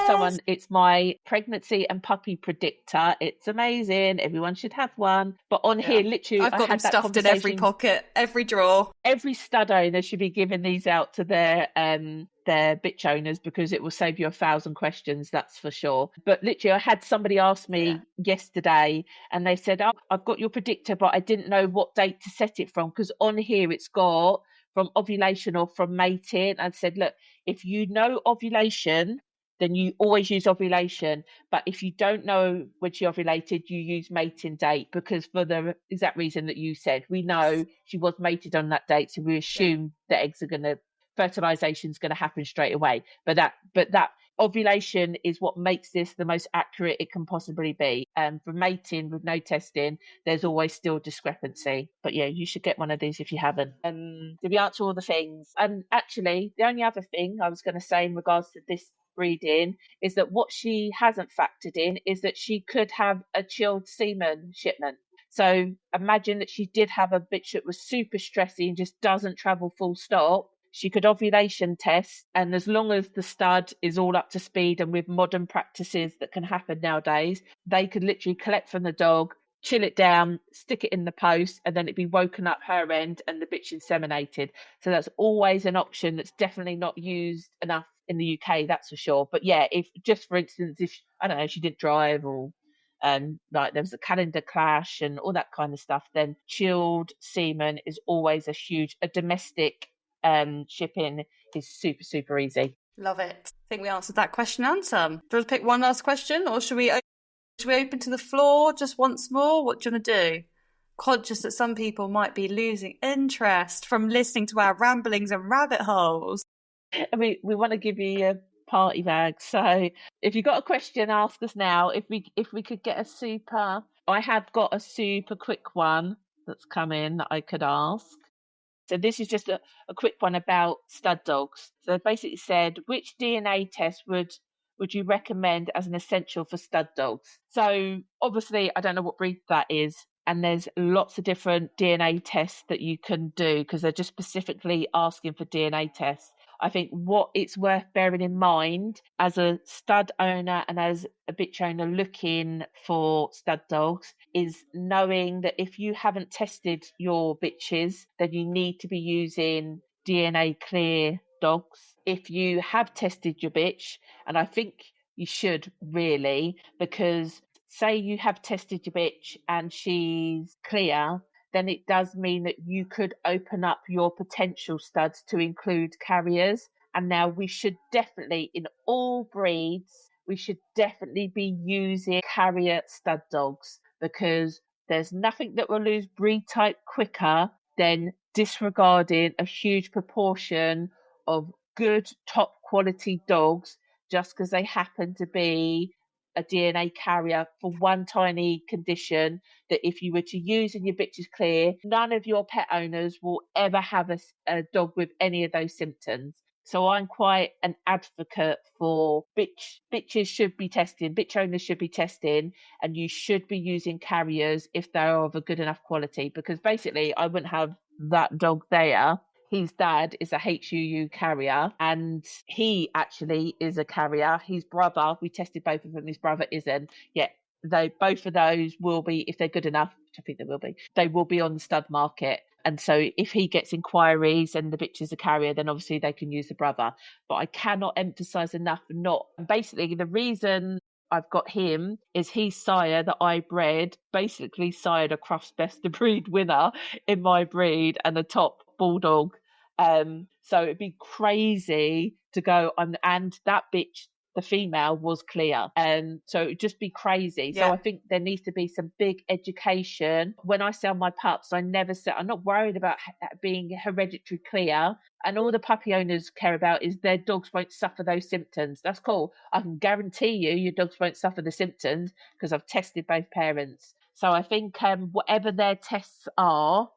someone, it's my pregnancy and puppy predictor. It's amazing. Everyone should have one. But on here, literally, I've got them stuffed in every pocket, every drawer. Every stud owner should be giving these out to their bitch owners because it will save you 1,000 questions, that's for sure. But literally, I had somebody ask me yesterday, and they said, "Oh, I've got your predictor, but I didn't know what date to set it from because on here it's got from ovulation or from mating." I said, look, if you know ovulation, then you always use ovulation. But if you don't know when she ovulated, you use mating date, because for the exact reason that you said, we know she was mated on that date, so we assume the eggs are going to, fertilization is going to happen straight away. But that ovulation is what makes this the most accurate it can possibly be. For mating with no testing, there's always still discrepancy. But yeah, you should get one of these if you haven't. Did we answer all the things? And actually, the only other thing I was going to say in regards to this breeding is that what she hasn't factored in is that she could have a chilled semen shipment. So imagine that she did have a bitch that was super stressy and just doesn't travel full stop. She could ovulation test, and as long as the stud is all up to speed and with modern practices that can happen nowadays, they could literally collect from the dog, chill it down, stick it in the post, and then it'd be woken up her end and the bitch inseminated. So that's always an option that's definitely not used enough in the UK, that's for sure. But yeah, if just for instance, if I don't know, she didn't drive or like there was a calendar clash and all that kind of stuff, then chilled semen is always a domestic shipping is super, super easy. Love it. I think we answered that question and some. Do you want to pick one last question, or should we open to the floor just once more? What do you want to do? Conscious that some people might be losing interest from listening to our ramblings and rabbit holes. I mean, we want to give you a party bag, so if you've got a question, ask us now. If we could get I have got a super quick one that's come in that I could ask. So this is just a quick one about stud dogs. So they basically said, which DNA test would you recommend as an essential for stud dogs? So obviously, I don't know what breed that is, and there's lots of different DNA tests that you can do because they're just specifically asking for DNA tests. I think what it's worth bearing in mind as a stud owner and as a bitch owner looking for stud dogs is knowing that if you haven't tested your bitches, then you need to be using DNA clear dogs. If you have tested your bitch, and I think you should really, because say you have tested your bitch and she's clear, then it does mean that you could open up your potential studs to include carriers. And now we should definitely, in all breeds, we should definitely be using carrier stud dogs, because there's nothing that will lose breed type quicker than disregarding a huge proportion of good top quality dogs just because they happen to be a DNA carrier for one tiny condition that if you were to use in your bitches clear, none of your pet owners will ever have a dog with any of those symptoms. So I'm quite an advocate for bitches should be testing, bitch owners should be testing, and you should be using carriers if they're of a good enough quality. Because basically, I wouldn't have that dog there. His dad is a HUU carrier, and he actually is a carrier. His brother, we tested both of them. His brother isn't yet. Though both of those will be, if they're good enough, which I think they will be, they will be on the stud market. And so if he gets inquiries and the bitch is a carrier, then obviously they can use the brother. But I cannot emphasize enough, not basically the reason I've got him is his sire that I bred basically sired a Crufts Best of Breed winner in my breed and a top bulldog. So it'd be crazy to go on, and that bitch, the female, was clear. So it'd just be crazy. Yeah. So I think there needs to be some big education. When I sell my pups, I never say, I'm not worried about being hereditary clear. And all the puppy owners care about is their dogs won't suffer those symptoms. That's cool. I can guarantee you your dogs won't suffer the symptoms because I've tested both parents. So I think whatever their tests are,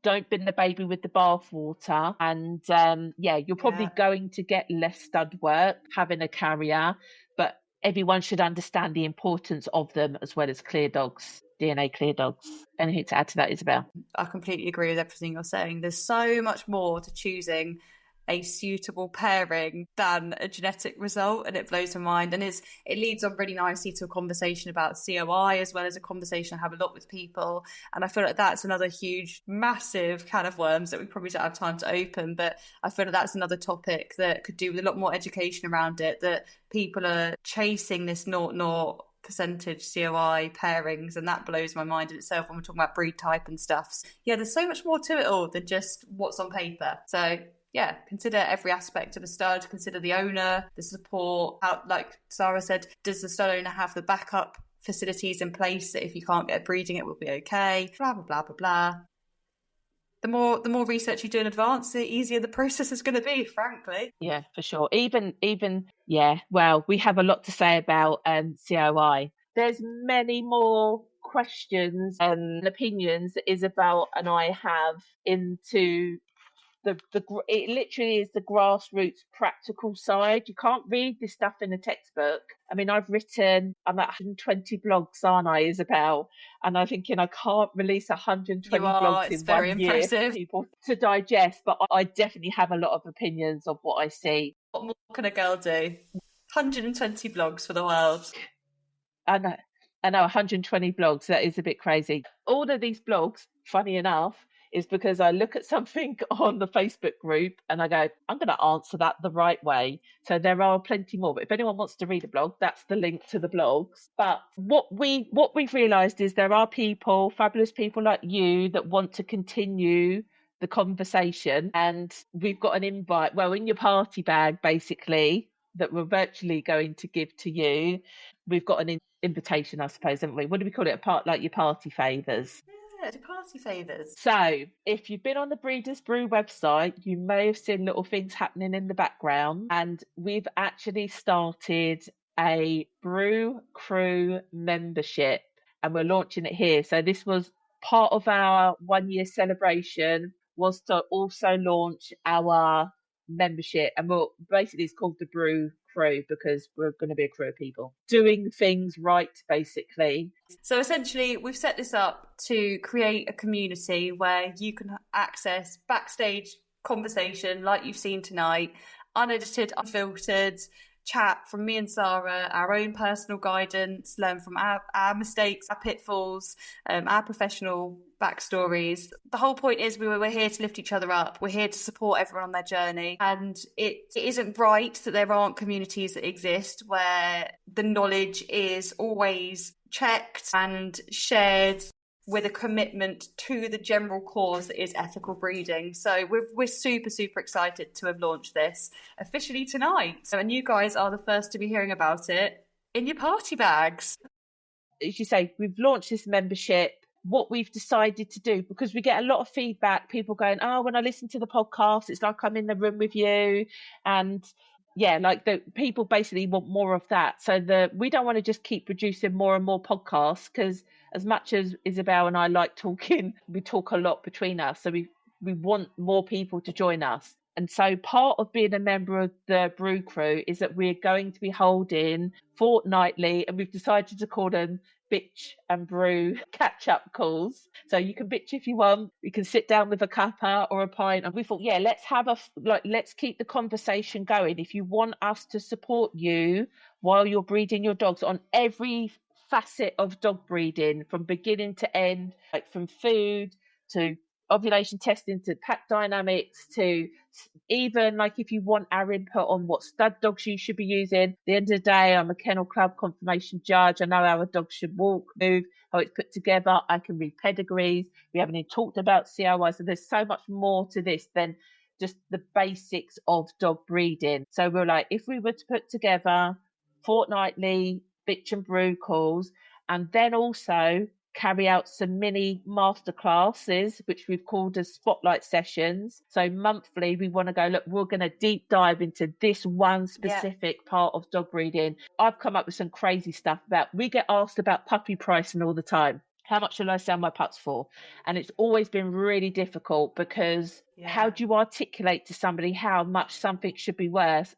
don't bin the baby with the bathwater. And you're probably going to get less stud work having a carrier, but everyone should understand the importance of them as well as clear dogs, DNA clear dogs. Anything to add to that, Isabel? I completely agree with everything you're saying. There's so much more to choosing a suitable pairing than a genetic result, and it blows my mind. And it leads on really nicely to a conversation about COI, as well as a conversation I have a lot with people. And I feel like that's another huge, massive can of worms that we probably don't have time to open, but I feel like that's another topic that could do with a lot more education around it, that people are chasing this 0.0 percentage COI pairings, and that blows my mind in itself when we're talking about breed type and stuff. Yeah, there's so much more to it all than just what's on paper. So yeah, consider every aspect of a stud, consider the owner, the support, how, like Sarah said, does the stud owner have the backup facilities in place that if you can't get breeding it will be okay, blah, blah, blah, blah, blah. The more research you do in advance, the easier the process is going to be, frankly. Yeah, for sure. Even well, we have a lot to say about COI. There's many more questions and opinions that Isabel and I have into it literally is the grassroots practical side. You can't read this stuff in a textbook. I mean, I'm at 120 blogs, aren't I, Isabel? And I'm thinking I can't release 120 blogs in 1 year for people to digest, but I definitely have a lot of opinions of what I see. What more can a girl do? 120 blogs for the world. I know 120 blogs. That is a bit crazy. All of these blogs, funny enough, is because I look at something on the Facebook group and I go, I'm going to answer that the right way. So there are plenty more. But if anyone wants to read a blog, that's the link to the blogs. But what we've realised is there are people, fabulous people like you, that want to continue the conversation. And we've got an invite, well, in your party bag, basically, that we're virtually going to give to you. We've got an invitation, I suppose, haven't we? What do we call it? Like your party favours. The party favours. So if you've been on the Breeders Brew website, you may have seen little things happening in the background, and we've actually started a Brew Crew membership and we're launching it here. So this was part of our 1 year celebration, was to also launch our membership, and basically it's called the Brew Crew because we're going to be a crew of people doing things right, basically. So essentially we've set this up to create a community where you can access backstage conversation like you've seen tonight, unedited, unfiltered chat from me and Sarah, our own personal guidance, learn from our mistakes, our pitfalls, our professional backstories. The whole point is we're here to lift each other up. We're here to support everyone on their journey. And it isn't right that there aren't communities that exist where the knowledge is always checked and shared with a commitment to the general cause that is ethical breeding. So we're super, super excited to have launched this officially tonight. And you guys are the first to be hearing about it in your party bags. As you say, we've launched this membership. What we've decided to do, because we get a lot of feedback, people going, when I listen to the podcast, it's like I'm in the room with you. And yeah, like the people basically want more of that. So we don't want to just keep producing more and more podcasts, because as much as Isabel and I like talking, we talk a lot between us. So we want more people to join us. And so part of being a member of the Brew Crew is that we're going to be holding fortnightly, and we've decided to call them bitch and brew catch up calls. So you can bitch if you want, you can sit down with a cuppa or a pint. And we thought, yeah, let's keep the conversation going. If you want us to support you while you're breeding your dogs on every facet of dog breeding, from beginning to end, like from food to ovulation testing to pack dynamics to even like if you want our input on what stud dogs you should be using. At the end of the day, I'm a kennel club confirmation judge. I know how a dog should walk, move, how it's put together. I can read pedigrees. We haven't even talked about COI. So there's so much more to this than just the basics of dog breeding. So we're like, if we were to put together fortnightly bitch and brew calls, and then also carry out some mini masterclasses, which we've called as spotlight sessions. So monthly, we want to go, look, we're going to deep dive into this one specific part of dog breeding. I've come up with some crazy stuff we get asked about puppy pricing all the time. How much should I sell my pups for? And it's always been really difficult because how do you articulate to somebody how much something should be worth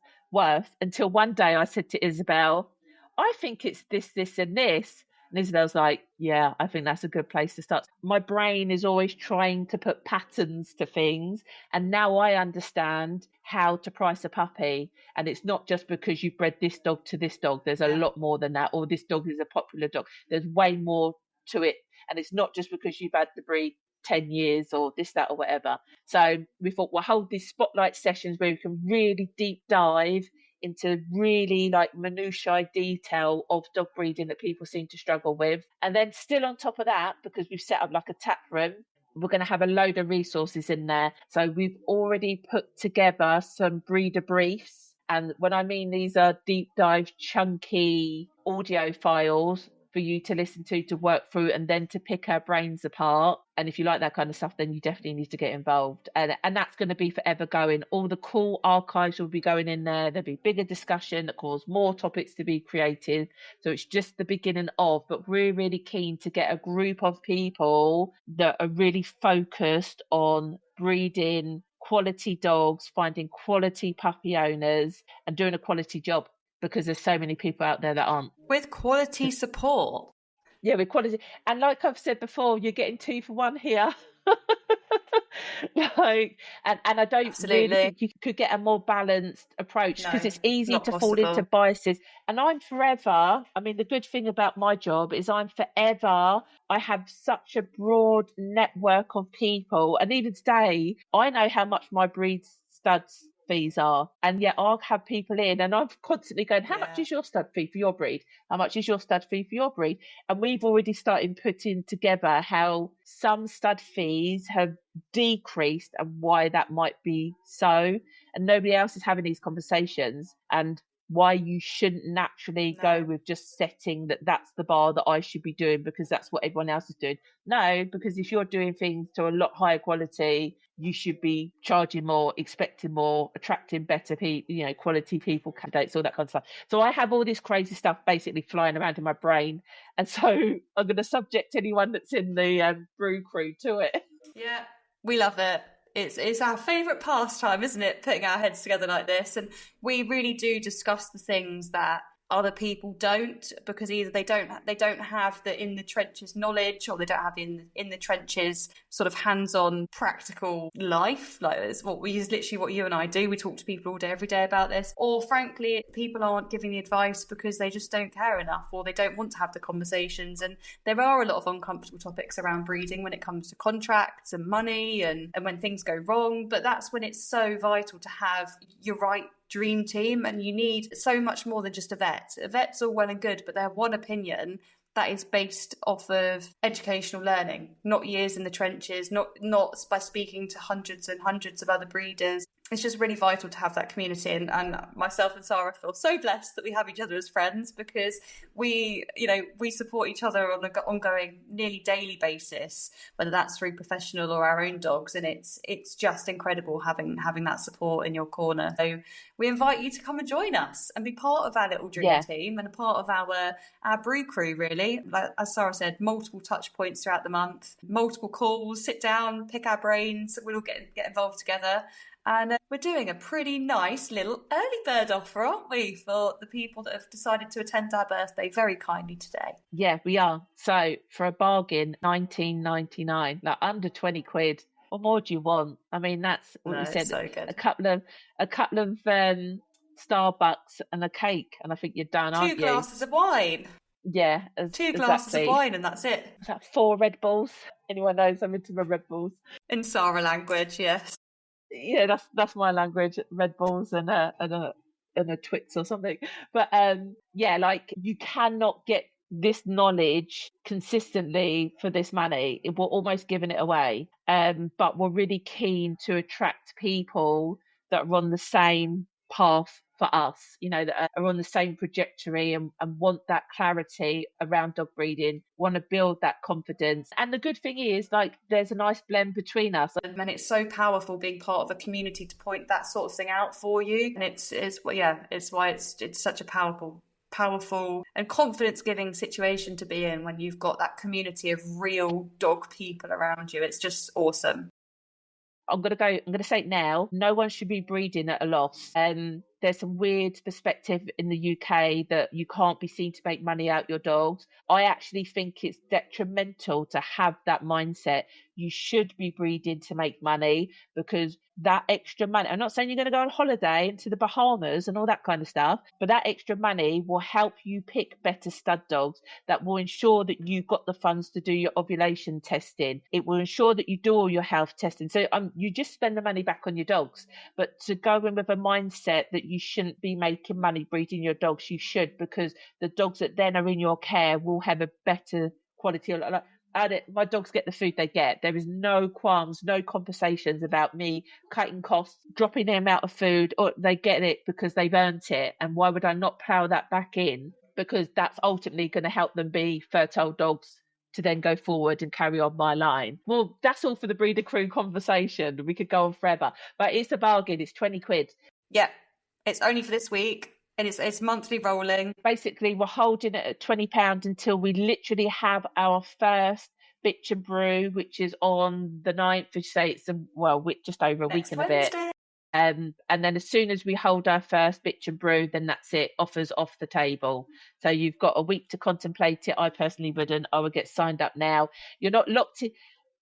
until one day I said to Isabel, I think it's this, and this. And Isabel's like, yeah, I think that's a good place to start. My brain is always trying to put patterns to things. And now I understand how to price a puppy. And it's not just because you bred this dog to this dog. There's a lot more than that. Or this dog is a popular dog. There's way more to it. And it's not just because you've had the breed 10 years or this, that, or whatever. So we thought we'll hold these spotlight sessions where we can really deep dive into really like minutiae detail of dog breeding that people seem to struggle with. And then still on top of that, because we've set up like a tap room, we're going to have a load of resources in there. So we've already put together some breeder briefs. And when I mean these are deep dive, chunky audio files for you to listen to work through and then to pick our brains apart. And if you like that kind of stuff, then you definitely need to get involved. And that's going to be forever going. All the cool archives will be going in there. There'll be bigger discussion that cause more topics to be created. So it's just the beginning of, but we're really keen to get a group of people that are really focused on breeding quality dogs, finding quality puppy owners and doing a quality job, because there's so many people out there that aren't. With quality support. Yeah, with quality. And like I've said before, you're getting 2 for 1 here. Like, and I don't really think you could get a more balanced approach, because it's easy to fall into biases. And I'm forever, I mean, the good thing about my job is I have such a broad network of people. And even today, I know how much my breed studs fees are, and yet I'll have people in and I'm constantly going, how much is your stud fee for your breed? How much is your stud fee for your breed? And we've already started putting together how some stud fees have decreased and why that might be so, and nobody else is having these conversations, and why you shouldn't naturally go with just setting that's the bar that I should be doing because that's what everyone else is doing. No, because if you're doing things to a lot higher quality, you should be charging more, expecting more, attracting better people, quality people, candidates, all that kind of stuff. So I have all this crazy stuff basically flying around in my brain. And so I'm going to subject anyone that's in the Brew Crew to it. Yeah, we love it. It's our favourite pastime, isn't it? Putting our heads together like this. And we really do discuss the things that other people don't, because either they don't have the in the trenches knowledge, or they don't have the in the trenches sort of hands-on practical life. Like it's literally what you and I do. We talk to people all day, every day about this. Or frankly, people aren't giving the advice because they just don't care enough, or they don't want to have the conversations. And there are a lot of uncomfortable topics around breeding when it comes to contracts and money and when things go wrong. But that's when it's so vital to have your right dream team, and you need so much more than just a vet. A vet's all well and good, but they're one opinion that is based off of educational learning, not years in the trenches, not by speaking to hundreds and hundreds of other breeders. It's just really vital to have that community, and myself and Sarah feel so blessed that we have each other as friends, because we support each other on an ongoing, nearly daily basis, whether that's through professional or our own dogs, and it's just incredible having that support in your corner. So we invite you to come and join us and be part of our little dream team and a part of our Brew Crew, really. Like, as Sarah said, multiple touch points throughout the month, multiple calls, sit down, pick our brains, we'll all get involved together. And we're doing a pretty nice little early bird offer, aren't we, for the people that have decided to attend our birthday very kindly today? Yeah, we are. So for a bargain, £19.99, like under 20 quid. What more do you want? I mean, that's what we said. So good. A couple of Starbucks and a cake, and I think you're done, aren't you? 2 glasses of wine. Yeah, 2 glasses of wine, and that's it. Is that 4 Red Bulls? Anyone knows I'm into my Red Bulls. In Sarah language, yes. Yeah, that's my language. Red Bulls and a Twix or something. But yeah, like you cannot get this knowledge consistently for this money. We're almost giving it away. But we're really keen to attract people that are on the same path for us, that are on the same trajectory and want that clarity around dog breeding, want to build that confidence. And the good thing is, like, there's a nice blend between us. And it's so powerful being part of a community to point that sort of thing out for you. And it's why it's such a powerful and confidence-giving situation to be in when you've got that community of real dog people around you. It's just awesome. I'm going to say it now. No one should be breeding at a loss. There's some weird perspective in the UK that you can't be seen to make money out your dogs. I actually think it's detrimental to have that mindset. You should be breeding to make money, because that extra money, I'm not saying you're going to go on holiday into the Bahamas and all that kind of stuff, but that extra money will help you pick better stud dogs that will ensure that you've got the funds to do your ovulation testing. It will ensure that you do all your health testing. So you just spend the money back on your dogs. But to go in with a mindset that you shouldn't be making money breeding your dogs, you should, because the dogs that then are in your care will have a better quality of life. My dogs get the food they get. There is no qualms, no conversations about me cutting costs, dropping them out of food, or they get it because they've earned it. And why would I not plough that back in? Because that's ultimately going to help them be fertile dogs to then go forward and carry on my line. Well, that's all for the Breeder Crew conversation. We could go on forever, but it's a bargain. It's 20 quid. Yeah, it's only for this week. And it's monthly rolling. Basically, we're holding it at £20 until we literally have our first Bitch and Brew, which is on the 9th, which say it's just over a week and a bit. And then as soon as we hold our first Bitch and Brew, then that's it, offers off the table. So you've got a week to contemplate it. I personally wouldn't. I would get signed up now. You're not locked in.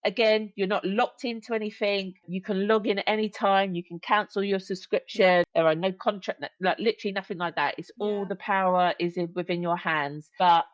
Again, you're not locked into anything. You can log in at any time. You can cancel your subscription. There are no contract, like literally nothing like that. It's all the power is within your hands. But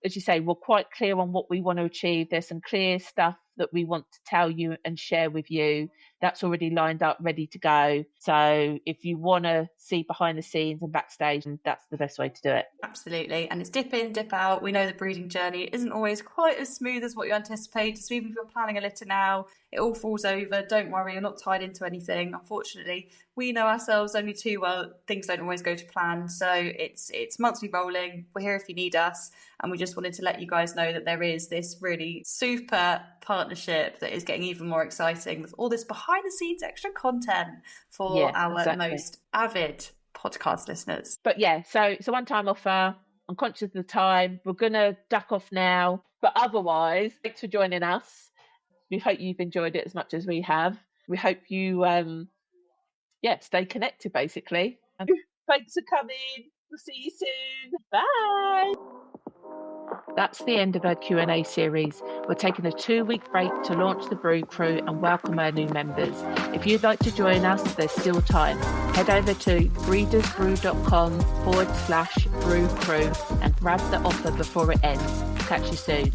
as you say, we're quite clear on what we want to achieve. There's some clear stuff that we want to tell you and share with you. That's already lined up, ready to go. So if you want to see behind the scenes and backstage, that's the best way to do it. Absolutely. And it's dip in, dip out. We know the breeding journey isn't always quite as smooth as what you anticipate. So even if you're planning a litter now, it all falls over. Don't worry, you're not tied into anything. Unfortunately, we know ourselves only too well. Things don't always go to plan. So it's monthly rolling. We're here if you need us. And we just wanted to let you guys know that there is this really super partnership that is getting even more exciting with all this behind the scenes extra content for our most avid podcast listeners. But yeah, so it's a one-time offer. I'm conscious of the time. We're going to duck off now. But otherwise, thanks for joining us. We hope you've enjoyed it as much as we have. We hope you, stay connected, basically. And thanks for coming. We'll see you soon. Bye. That's the end of our Q&A series. We're taking a 2-week break to launch the Brew Crew and welcome our new members. If you'd like to join us, there's still time. Head over to breedersbrew.com/Brew Crew and grab the offer before it ends. Catch you soon.